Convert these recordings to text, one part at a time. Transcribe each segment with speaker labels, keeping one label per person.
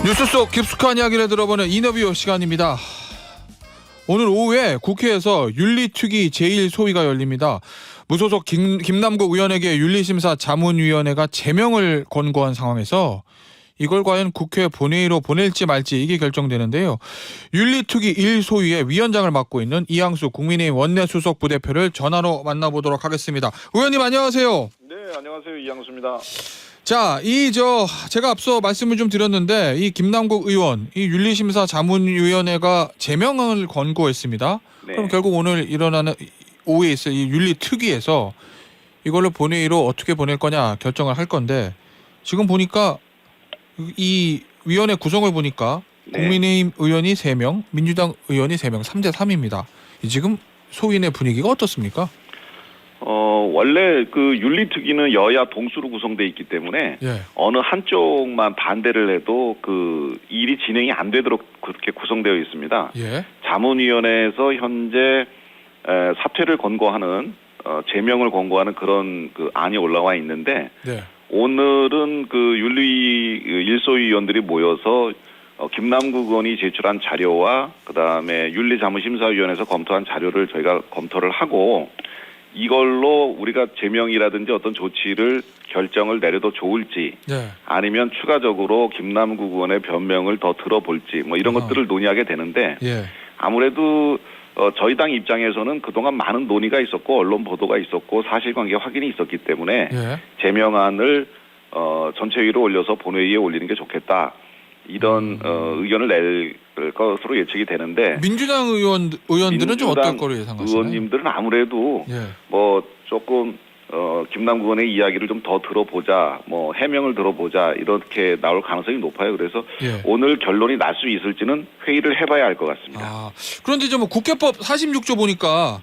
Speaker 1: 뉴스 속 깊숙한 이야기를 들어보는 인터뷰 시간입니다. 오늘 오후에 국회에서 윤리특위 제1소위가 열립니다. 무소속 김남국 의원에게 윤리심사 자문위원회가 제명을 권고한 상황에서 이걸 과연 국회 본회의로 보낼지 말지 이게 결정되는데요. 윤리특위 1소위의 위원장을 맡고 있는 이항수 국민의힘 원내수석 부대표를 전화로 만나보도록 하겠습니다. 의원님 안녕하세요.
Speaker 2: 네, 안녕하세요. 이항수입니다.
Speaker 1: 자, 제가 앞서 말씀을 좀 드렸는데 이 김남국 의원, 이 윤리심사 자문위원회가 제명을 권고했습니다.
Speaker 2: 네.
Speaker 1: 그럼 결국 오늘 일어나는 오후에 있을 이 윤리특위에서 이걸로 본회의로 어떻게 보낼 거냐 결정을 할 건데 지금 보니까 이 위원회 구성을 보니까
Speaker 2: 네.
Speaker 1: 국민의힘 의원이 3명, 민주당 의원이 3명, 3대 3입니다. 지금 소위의 분위기가 어떻습니까?
Speaker 2: 원래 그 윤리특위는 여야 동수로 구성돼 있기 때문에
Speaker 1: 예.
Speaker 2: 어느 한쪽만 반대를 해도 그 일이 진행이 안 되도록 그렇게 구성되어 있습니다.
Speaker 1: 예.
Speaker 2: 자문위원회에서 현재 사퇴를 권고하는 제명을 권고하는 그런 그 안이 올라와 있는데
Speaker 1: 네.
Speaker 2: 오늘은 그 윤리 일소위원들이 모여서 김남국 의원이 제출한 자료와 그다음에 윤리자문심사위원회에서 검토한 자료를 저희가 검토를 하고 이걸로 우리가 제명이라든지 어떤 조치를 결정을 내려도 좋을지
Speaker 1: 네.
Speaker 2: 아니면 추가적으로 김남국 의원의 변명을 더 들어볼지 뭐 이런 것들을 논의하게 되는데
Speaker 1: 예.
Speaker 2: 아무래도 저희 당 입장에서는 그동안 많은 논의가 있었고 언론 보도가 있었고 사실관계 확인이 있었기 때문에
Speaker 1: 예.
Speaker 2: 제명안을 전체위로 올려서 본회의에 올리는 게 좋겠다. 이런 의견을 낼 것으로 예측이 되는데
Speaker 1: 민주당 의원들은 좀 어떨 거로 예상하시나요?
Speaker 2: 의원님들은 아무래도
Speaker 1: 예.
Speaker 2: 뭐 조금 김남국 의원의 이야기를 좀 더 들어보자, 뭐 해명을 들어보자 이렇게 나올 가능성이 높아요. 그래서
Speaker 1: 예.
Speaker 2: 오늘 결론이 날 수 있을지는 회의를 해봐야 할 것 같습니다.
Speaker 1: 아, 그런데 이제 뭐 국회법 46조 보니까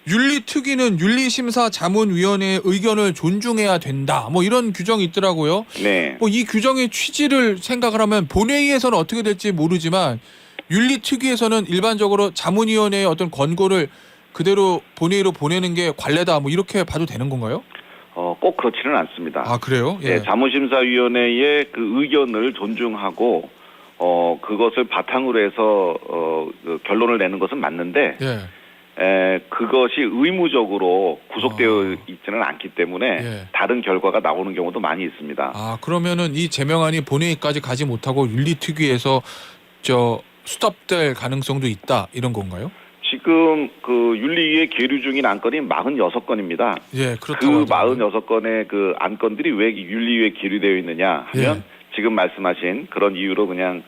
Speaker 1: 윤리특위는 윤리심사자문위원회의 의견을 존중해야 된다. 뭐 이런 규정이 있더라고요.
Speaker 2: 네.
Speaker 1: 뭐 이 규정의 취지를 생각을 하면 본회의에서는 어떻게 될지 모르지만 윤리특위에서는 일반적으로 자문위원회의 어떤 권고를 그대로 본회의로 보내는 게 관례다. 뭐 이렇게 봐도 되는 건가요?
Speaker 2: 꼭 그렇지는 않습니다.
Speaker 1: 아, 그래요? 예.
Speaker 2: 네, 자문심사위원회의 그 의견을 존중하고 그것을 바탕으로 해서 그 결론을 내는 것은 맞는데
Speaker 1: 예.
Speaker 2: 그것이 의무적으로 구속되어 있지는 않기 때문에
Speaker 1: 예.
Speaker 2: 다른 결과가 나오는 경우도 많이 있습니다.
Speaker 1: 아, 그러면은 이 제명안이 본회의까지 가지 못하고 윤리특위에서 스톱될 가능성도 있다 이런 건가요?
Speaker 2: 지금 그 윤리위에 계류 중인 안건이 46건입니다.
Speaker 1: 예,
Speaker 2: 그
Speaker 1: 그렇다고 하더라고요.
Speaker 2: 46건의 그 안건들이 왜 윤리위에 계류되어 있느냐 하면
Speaker 1: 예.
Speaker 2: 지금 말씀하신 그런 이유로 그냥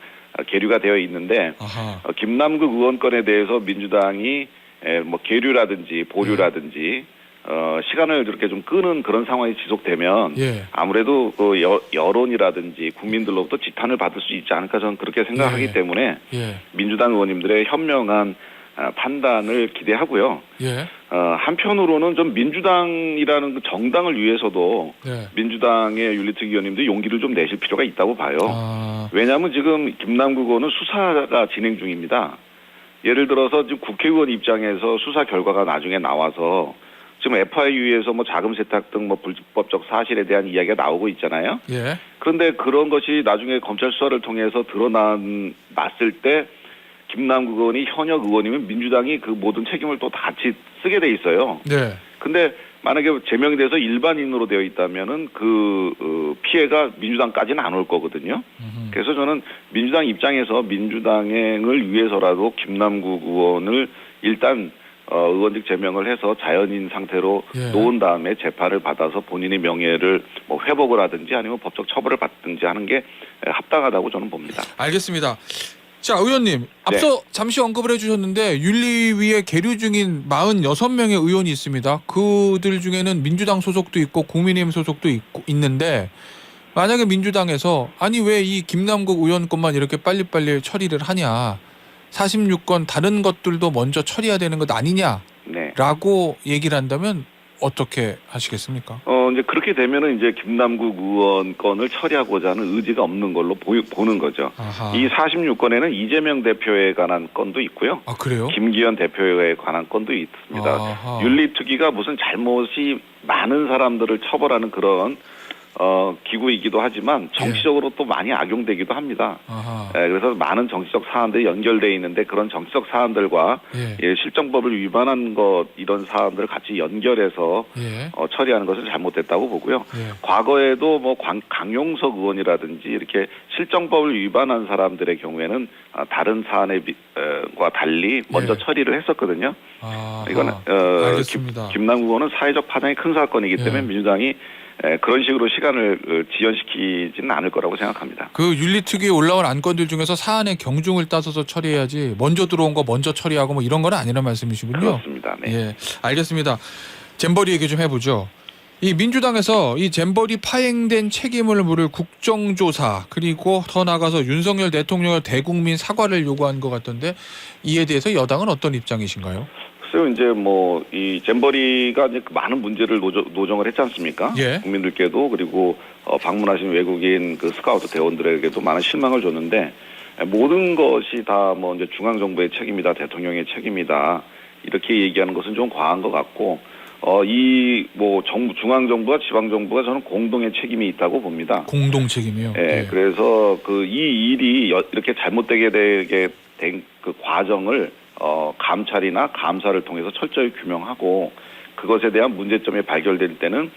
Speaker 2: 계류가 되어 있는데
Speaker 1: 아하.
Speaker 2: 김남국 의원 건에 대해서 민주당이 뭐 계류라든지 보류라든지 시간을 이렇게 좀 끄는 그런 상황이 지속되면
Speaker 1: 예.
Speaker 2: 아무래도 그 여론이라든지 국민들로부터 지탄을 받을 수 있지 않을까 저는 그렇게 생각하기
Speaker 1: 예.
Speaker 2: 때문에
Speaker 1: 예.
Speaker 2: 민주당 의원님들의 현명한 판단을 기대하고요.
Speaker 1: 예.
Speaker 2: 한편으로는 좀 민주당이라는 그 정당을 위해서도
Speaker 1: 예.
Speaker 2: 민주당의 윤리특위 의원님들이 용기를 좀 내실 필요가 있다고 봐요.
Speaker 1: 아.
Speaker 2: 왜냐하면 지금 김남국 의원은 수사가 진행 중입니다. 예를 들어서 지금 국회의원 입장에서 수사 결과가 나중에 나와서 지금 FIU에서 뭐 자금 세탁 등 뭐 불법적 사실에 대한 이야기가 나오고 있잖아요.
Speaker 1: 예.
Speaker 2: 그런데 그런 것이 나중에 검찰 수사를 통해서 드러났을 때 김남국 의원이 현역 의원이면 민주당이 그 모든 책임을 또 같이 쓰게 돼 있어요.
Speaker 1: 네.
Speaker 2: 근데 만약에 제명이 돼서 일반인으로 되어 있다면은 그 피해가 민주당까지는 안 올 거거든요. 그래서 저는 민주당 입장에서 민주당을 위해서라도 김남국 의원을 일단 의원직 제명을 해서 자연인 상태로
Speaker 1: 예.
Speaker 2: 놓은 다음에 재판을 받아서 본인의 명예를 뭐 회복을 하든지 아니면 법적 처벌을 받든지 하는 게 합당하다고 저는 봅니다.
Speaker 1: 알겠습니다. 자, 의원님. 앞서 잠시 언급을 해주셨는데 윤리위에 계류 중인 46명의 의원이 있습니다. 그들 중에는 민주당 소속도 있고 국민의힘 소속도 있는데 만약에 민주당에서 아니 왜 이 김남국 의원 것만 이렇게 빨리빨리 처리를 하냐. 46건 다른 것들도 먼저 처리해야 되는 것 아니냐라고
Speaker 2: 네.
Speaker 1: 얘기를 한다면 어떻게 하시겠습니까?
Speaker 2: 이제 그렇게 되면은 이제 김남국 의원 건을 처리하고자 하는 의지가 없는 걸로 보는 거죠.
Speaker 1: 아하.
Speaker 2: 이 46건에는 이재명 대표에 관한 건도 있고요.
Speaker 1: 아, 그래요?
Speaker 2: 김기현 대표에 관한 건도 있습니다.
Speaker 1: 아하.
Speaker 2: 윤리특위가 무슨 잘못이 많은 사람들을 처벌하는 그런 기구이기도 하지만 정치적으로 또 많이 악용되기도 합니다.
Speaker 1: 아하.
Speaker 2: 그래서 많은 정치적 사안들이 연결되어 있는데 그런 정치적 사안들과 실정법을 위반한 것 이런 사안들을 같이 연결해서 처리하는 것을 잘못됐다고 보고요. 과거에도 뭐 강용석 의원이라든지 이렇게 실정법을 위반한 사람들의 경우에는 다른 사안과 달리 먼저 처리를 했었거든요. 이거는
Speaker 1: 알겠습니다.
Speaker 2: 김남국 의원은 사회적 파장이 큰 사건이기 때문에 민주당이 그런 식으로 시간을 지연시키지는 않을 거라고 생각합니다.
Speaker 1: 그 윤리특위에 올라온 안건들 중에서 사안의 경중을 따져서 처리해야지 먼저 들어온 거 먼저 처리하고 뭐 이런 건 아니란 말씀이시군요.
Speaker 2: 그렇습니다. 네.
Speaker 1: 예, 알겠습니다. 잼버리 얘기 좀 해보죠. 이 민주당에서 이 잼버리 파행된 책임을 물을 국정조사 그리고 더 나아가서 윤석열 대통령의 대국민 사과를 요구한 것 같던데 이에 대해서 여당은 어떤 입장이신가요?
Speaker 2: 글쎄요, 이제 뭐 이 잼버리가 이제 많은 문제를 노정을 했지 않습니까? 국민들께도 그리고 방문하신 외국인 그 스카우트 대원들에게도 많은 실망을 줬는데 모든 것이 다 뭐 이제 중앙 정부의 책임이다, 대통령의 책임이다 이렇게 얘기하는 것은 좀 과한 것 같고. 이 뭐 중앙 정부와 지방 정부가 저는 공동의 책임이 있다고 봅니다.
Speaker 1: 공동 책임이요.
Speaker 2: 그래서 그 이 일이 이렇게 잘못되게 되게 된 그 과정을 감찰이나 감사를 통해서 철저히 규명하고 그것에 대한 문제점이 발견될 때는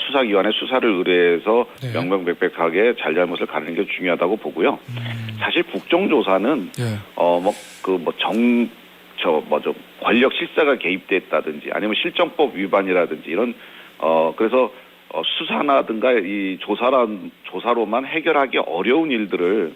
Speaker 2: 수사기관에 수사를 의뢰해서 명명백백하게 잘잘못을 가리는 게 중요하다고 보고요. 사실 국정조사는 권력 실사가 개입됐다든지 아니면 실정법 위반이라든지 이런 그래서 수사나든가 이 조사로만 해결하기 어려운 일들을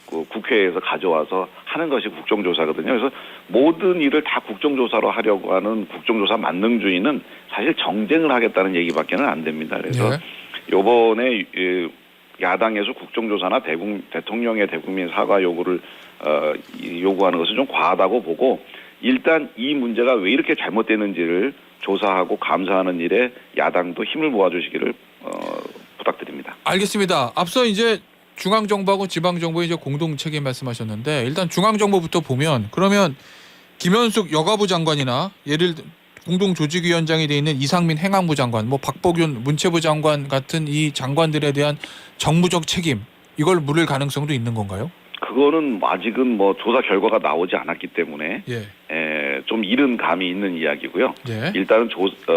Speaker 2: 그 국회에서 가져와서 하는 것이 국정조사거든요. 그래서 모든 일을 다 국정조사로 하려고 하는 국정조사 만능주의는 사실 정쟁을 하겠다는 얘기밖에는 안 됩니다. 그래서 이번에 야당에서 국정조사나 대통령의 대국민 사과 요구를 요구하는 것은 좀 과하다고 보고 일단 이 문제가 왜 이렇게 잘못되는지를 조사하고 감사하는 일에 야당도 힘을 모아주시기를 부탁드립니다.
Speaker 1: 알겠습니다. 앞서 이제 중앙정부하고 지방정부의 이제 공동 책임 말씀하셨는데 일단 중앙정부부터 보면 그러면 김현숙 여가부 장관이나 예를 들어 공동조직위원장이 돼 있는 이상민 행안부 장관, 뭐 박복윤 문체부 장관 같은 이 장관들에 대한 정부적 책임 이걸 물을 가능성도 있는 건가요?
Speaker 2: 그거는 아직은 뭐 조사 결과가 나오지 않았기 때문에 좀 이른 감이 있는 이야기고요. 일단은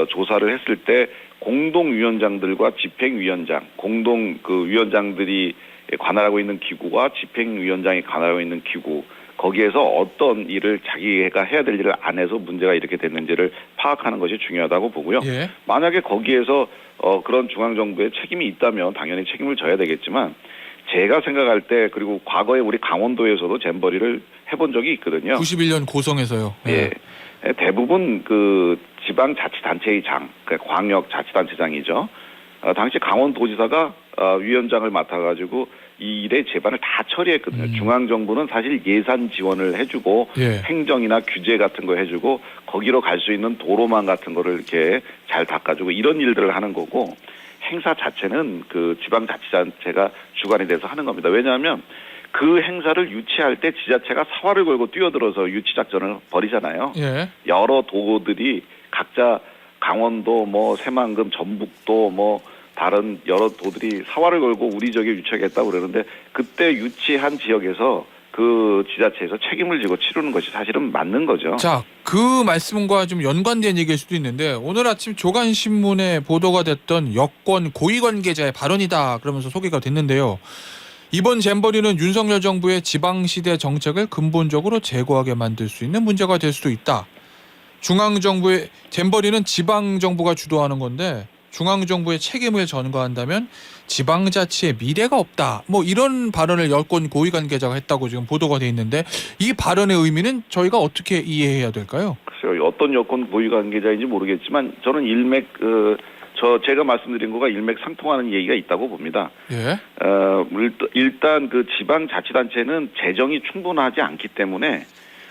Speaker 2: 조사를 했을 때 공동위원장들과 집행위원장, 공동 그 위원장들이 관할하고 있는 기구와 집행위원장이 관할하고 있는 기구 거기에서 어떤 일을 자기가 해야 될 일을 안 해서 문제가 이렇게 됐는지를 파악하는 것이 중요하다고 보고요. 만약에 거기에서 그런 중앙정부의 책임이 있다면 당연히 책임을 져야 되겠지만 제가 생각할 때 그리고 과거에 우리 강원도에서도 잼버리를 해본 적이 있거든요.
Speaker 1: 91년 고성에서요.
Speaker 2: 대부분 그 지방자치단체의 그러니까 광역자치단체장이죠. 당시 강원도지사가 위원장을 맡아가지고 이 일의 제반을 다 처리했거든요. 중앙정부는 사실 예산 지원을 해주고 행정이나 규제 같은 거 해주고 거기로 갈 수 있는 도로망 같은 거를 이렇게 잘 닦아주고 이런 일들을 하는 거고 행사 자체는 그 지방자치단체가 주관이 돼서 하는 겁니다. 왜냐하면 그 행사를 유치할 때 지자체가 사활을 걸고 뛰어들어서 유치작전을 벌이잖아요. 여러 도들이 각자 강원도 뭐 새만금 전북도 뭐 다른 여러 도들이 사활을 걸고 우리 지역에 유치하겠다고 그러는데 그때 유치한 지역에서 그 지자체에서 책임을 지고 치르는 것이 사실은 맞는 거죠.
Speaker 1: 자, 그 말씀과 좀 연관된 얘기일 수도 있는데 오늘 아침 조간신문에 보도가 됐던 여권 고위관계자의 발언이다 그러면서 소개가 됐는데요. 이번 잼버리는 윤석열 정부의 지방시대 정책을 근본적으로 제고하게 만들 수 있는 문제가 될 수도 있다. 중앙정부의 잼버리는 지방정부가 주도하는 건데 중앙정부의 책임을 전가한다면 지방자치의 미래가 없다. 뭐 이런 발언을 여권 고위관계자가 했다고 지금 보도가 돼 있는데 이 발언의 의미는 저희가 어떻게 이해해야 될까요?
Speaker 2: 글쎄요. 어떤 여권 고위관계자인지 모르겠지만 저는 제가 말씀드린 거가 일맥상통하는 얘기가 있다고 봅니다. 일단 그 지방자치단체는 재정이 충분하지 않기 때문에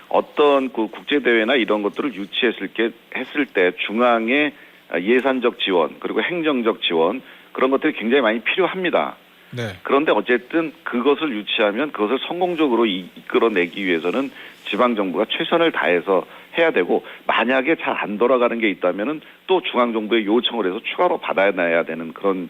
Speaker 2: 어떤 그 국제대회나 이런 것들을 유치했을 때 중앙의 예산적 지원 그리고 행정적 지원 그런 것들이 굉장히 많이 필요합니다. 그런데 어쨌든 그것을 유치하면 그것을 성공적으로 이끌어내기 위해서는 지방정부가 최선을 다해서 해야 되고 만약에 잘 안 돌아가는 게 있다면은 또 중앙정부에 요청을 해서 추가로 받아내야 되는 그런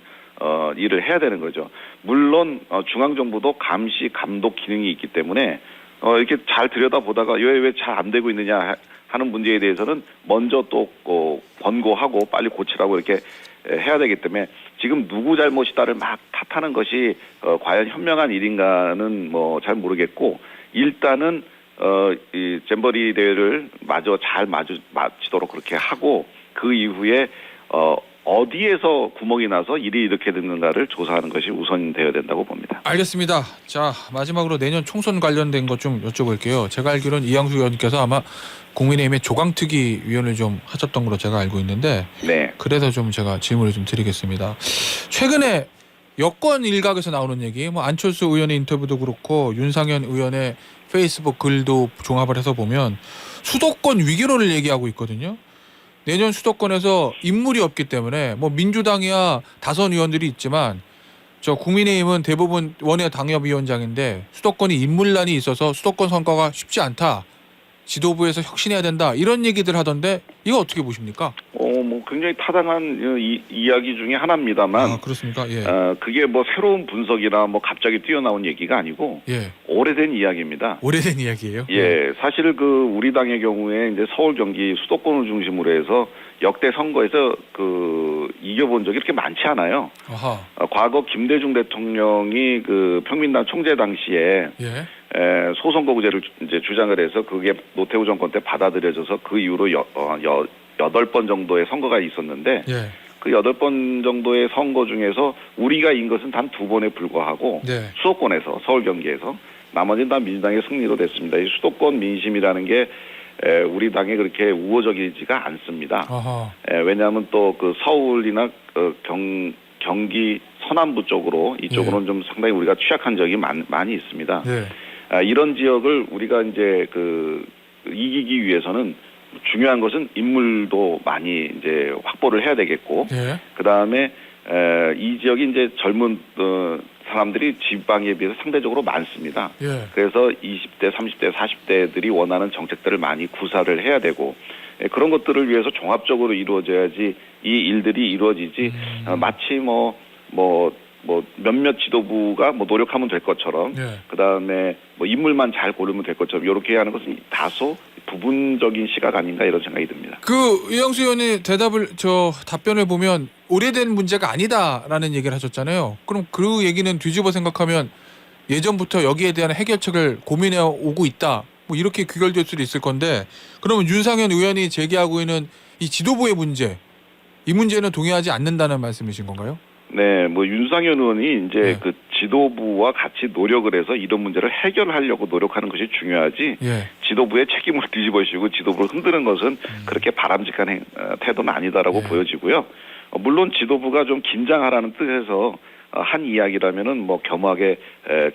Speaker 2: 일을 해야 되는 거죠. 물론 중앙정부도 감시 감독 기능이 있기 때문에 이렇게 잘 들여다보다가 왜 잘 안 되고 있느냐 하는 문제에 대해서는 먼저 또 권고하고 빨리 고치라고 이렇게 해야 되기 때문에 지금 누구 잘못이다를 막 탓하는 것이 과연 현명한 일인가는 뭐 잘 모르겠고, 일단은 이 잼버리 대회를 마저 잘 마치도록 그렇게 하고 그 이후에 어디에서 구멍이 나서 일이 이렇게 됐는가를 조사하는 것이 우선되어야 된다고 봅니다.
Speaker 1: 알겠습니다. 자, 마지막으로 내년 총선 관련된 것 좀 여쭤볼게요. 제가 알기로는 이양수 의원께서 아마 국민의힘의 조강특위 위원을 좀 하셨던 걸로 제가 알고 있는데,
Speaker 2: 네.
Speaker 1: 그래서 좀 제가 질문을 좀 드리겠습니다. 최근에 여권 일각에서 나오는 얘기, 뭐 안철수 의원의 인터뷰도 그렇고 윤상현 의원의 페이스북 글도 종합을 해서 보면 수도권 위기론을 얘기하고 있거든요. 내년 수도권에서 인물이 없기 때문에 뭐 민주당이야 다선 의원들이 있지만 저 국민의힘은 대부분 원외 당협위원장인데 수도권이 인물난이 있어서 수도권 선거가 쉽지 않다. 지도부에서 혁신해야 된다. 이런 얘기들 하던데 이거 어떻게 보십니까?
Speaker 2: 뭐 굉장히 타당한 이야기 중에 하나입니다만.
Speaker 1: 아, 그렇습니까? 예.
Speaker 2: 그게 뭐 새로운 분석이나 뭐 갑자기 뛰어나온 얘기가 아니고
Speaker 1: 예.
Speaker 2: 오래된 이야기입니다.
Speaker 1: 오래된 이야기예요.
Speaker 2: 예, 사실 그 우리 당의 경우에 이제 서울, 경기 수도권을 중심으로 해서 역대 선거에서 이겨본 적이 이렇게 많지 않아요.
Speaker 1: 아하.
Speaker 2: 과거 김대중 대통령이 그 평민당 총재 당시에
Speaker 1: 예.
Speaker 2: 소선거구제를 이제 주장을 해서 그게 노태우 정권 때 받아들여져서 그 이후로 8번 정도의 선거가 있었는데,
Speaker 1: 예.
Speaker 2: 그 8번 정도의 선거 중에서 우리가 이긴 것은 단 2번에 불과하고
Speaker 1: 네.
Speaker 2: 수도권에서, 서울, 경기에서 나머지는 다 민주당의 승리로 됐습니다. 이 수도권 민심이라는 게 우리 당에 그렇게 우호적이지가 않습니다.
Speaker 1: 아하.
Speaker 2: 왜냐하면 또 그 서울이나 경기 서남부 쪽으로 이쪽으로는 좀 상당히 우리가 취약한 적이 많이 있습니다.
Speaker 1: 예.
Speaker 2: 이런 지역을 우리가 이제 이기기 위해서는 중요한 것은 인물도 많이 이제 확보를 해야 되겠고,
Speaker 1: 예.
Speaker 2: 그 다음에 이 지역이 이제 젊은 사람들이 지방에 비해서 상대적으로 많습니다.
Speaker 1: 예.
Speaker 2: 그래서 20대, 30대, 40대들이 원하는 정책들을 많이 구사를 해야 되고, 그런 것들을 위해서 종합적으로 이루어져야지 이 일들이 이루어지지, 마치 몇몇 지도부가 뭐 노력하면 될 것처럼,
Speaker 1: 예.
Speaker 2: 그 다음에 뭐 인물만 잘 고르면 될 것처럼 이렇게 하는 것은 다소 부분적인 시각 아닌가 이런 생각이 듭니다.
Speaker 1: 이양수 의원이 답변을 보면 오래된 문제가 아니다라는 얘기를 하셨잖아요. 그럼 그 얘기는 뒤집어 생각하면 예전부터 여기에 대한 해결책을 고민해 오고 있다. 뭐 이렇게 귀결될 수도 있을 건데, 그러면 윤상현 의원이 제기하고 있는 이 지도부의 문제, 이 문제는 동의하지 않는다는 말씀이신 건가요?
Speaker 2: 네, 뭐 윤상현 의원이 이제
Speaker 1: 네.
Speaker 2: 그 지도부와 같이 노력을 해서 이런 문제를 해결하려고 노력하는 것이 중요하지,
Speaker 1: 예.
Speaker 2: 지도부의 책임을 뒤집어씌우고 지도부를 흔드는 것은 그렇게 바람직한 태도는 아니다라고
Speaker 1: 예.
Speaker 2: 보여지고요. 물론 지도부가 좀 긴장하라는 뜻에서 한 이야기라면은 뭐 겸허하게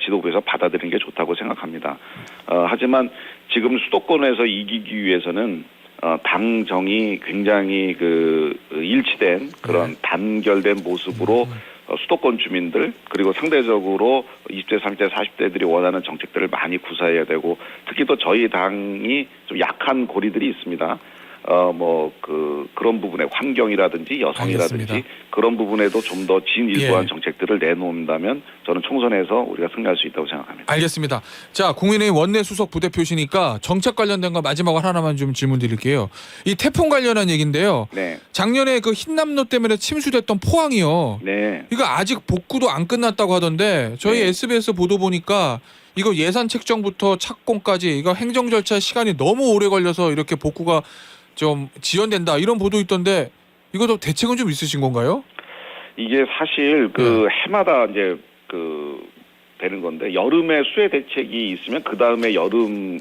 Speaker 2: 지도부에서 받아들이는 게 좋다고 생각합니다. 하지만 지금 수도권에서 이기기 위해서는 당정이 굉장히 일치된 그런 단결된 모습으로 수도권 주민들, 그리고 상대적으로 20대, 30대, 40대들이 원하는 정책들을 많이 구사해야 되고, 특히 또 저희 당이 좀 약한 고리들이 있습니다. 그런 부분에 환경이라든지 여성이라든지
Speaker 1: 알겠습니다.
Speaker 2: 그런 부분에도 좀 더 진일보한
Speaker 1: 예.
Speaker 2: 정책들을 내놓는다면 저는 총선에서 우리가 승리할 수 있다고 생각합니다.
Speaker 1: 알겠습니다. 자, 국민의힘 원내 수석 부대표시니까 정책 관련된 거 마지막으로 하나만 좀 질문 드릴게요. 이 태풍 관련한 얘기인데요.
Speaker 2: 네.
Speaker 1: 작년에 그 흰남노 때문에 침수됐던 포항이요.
Speaker 2: 네.
Speaker 1: 이거 아직 복구도 안 끝났다고 하던데 저희
Speaker 2: 네.
Speaker 1: SBS 보도 보니까 이거 예산 책정부터 착공까지 이거 행정 절차 시간이 너무 오래 걸려서 이렇게 복구가 좀 지연된다 이런 보도 있던데, 이것도 대책은 좀 있으신 건가요?
Speaker 2: 이게 사실 해마다 이제 되는 건데, 여름에 수해 대책이 있으면 그 다음에 여름에는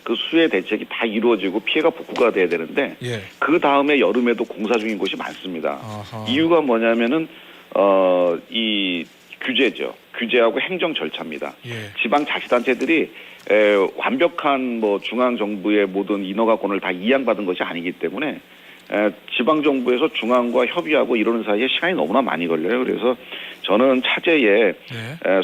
Speaker 2: 그 수해 대책이 다 이루어지고 피해가 복구가 돼야 되는데,
Speaker 1: 예.
Speaker 2: 그 다음에 여름에도 공사 중인 곳이 많습니다.
Speaker 1: 아하.
Speaker 2: 이유가 뭐냐면은 이 규제죠. 규제하고 행정 절차입니다.
Speaker 1: 예.
Speaker 2: 지방자치단체들이 완벽한 뭐 중앙정부의 모든 인허가권을 다 이양받은 것이 아니기 때문에 지방정부에서 중앙과 협의하고 이러는 사이에 시간이 너무나 많이 걸려요. 그래서 저는 차제에
Speaker 1: 예.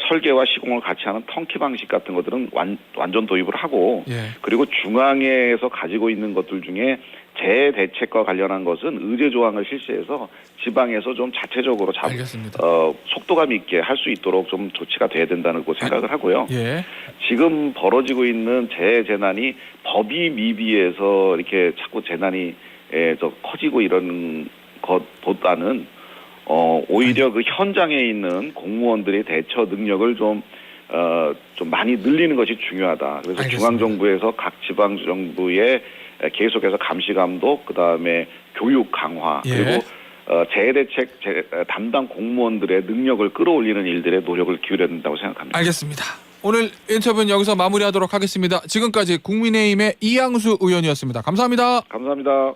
Speaker 2: 설계와 시공을 같이 하는 턴키 방식 같은 것들은 완전 도입을 하고
Speaker 1: 예.
Speaker 2: 그리고 중앙에서 가지고 있는 것들 중에 재대책과 관련한 것은 의제 조항을 실시해서 지방에서 좀 자체적으로
Speaker 1: 알겠습니다.
Speaker 2: 속도감 있게 할 수 있도록 좀 조치가 돼야 된다는 생각을 하고요.
Speaker 1: 예.
Speaker 2: 지금 벌어지고 있는 재난이 법이 미비해서 이렇게 자꾸 재난이 커지고 이런 것보다는 오히려 그 현장에 있는 공무원들의 대처 능력을 좀 많이 늘리는 것이 중요하다. 그래서
Speaker 1: 알겠습니다.
Speaker 2: 중앙정부에서 각 지방정부에 계속해서 감시 감독, 그다음에 교육 강화,
Speaker 1: 예.
Speaker 2: 그리고 재해대책 담당 공무원들의 능력을 끌어올리는 일들에 노력을 기울여야 된다고 생각합니다.
Speaker 1: 알겠습니다. 오늘 인터뷰는 여기서 마무리하도록 하겠습니다. 지금까지 국민의힘의 이양수 의원이었습니다. 감사합니다.
Speaker 2: 감사합니다.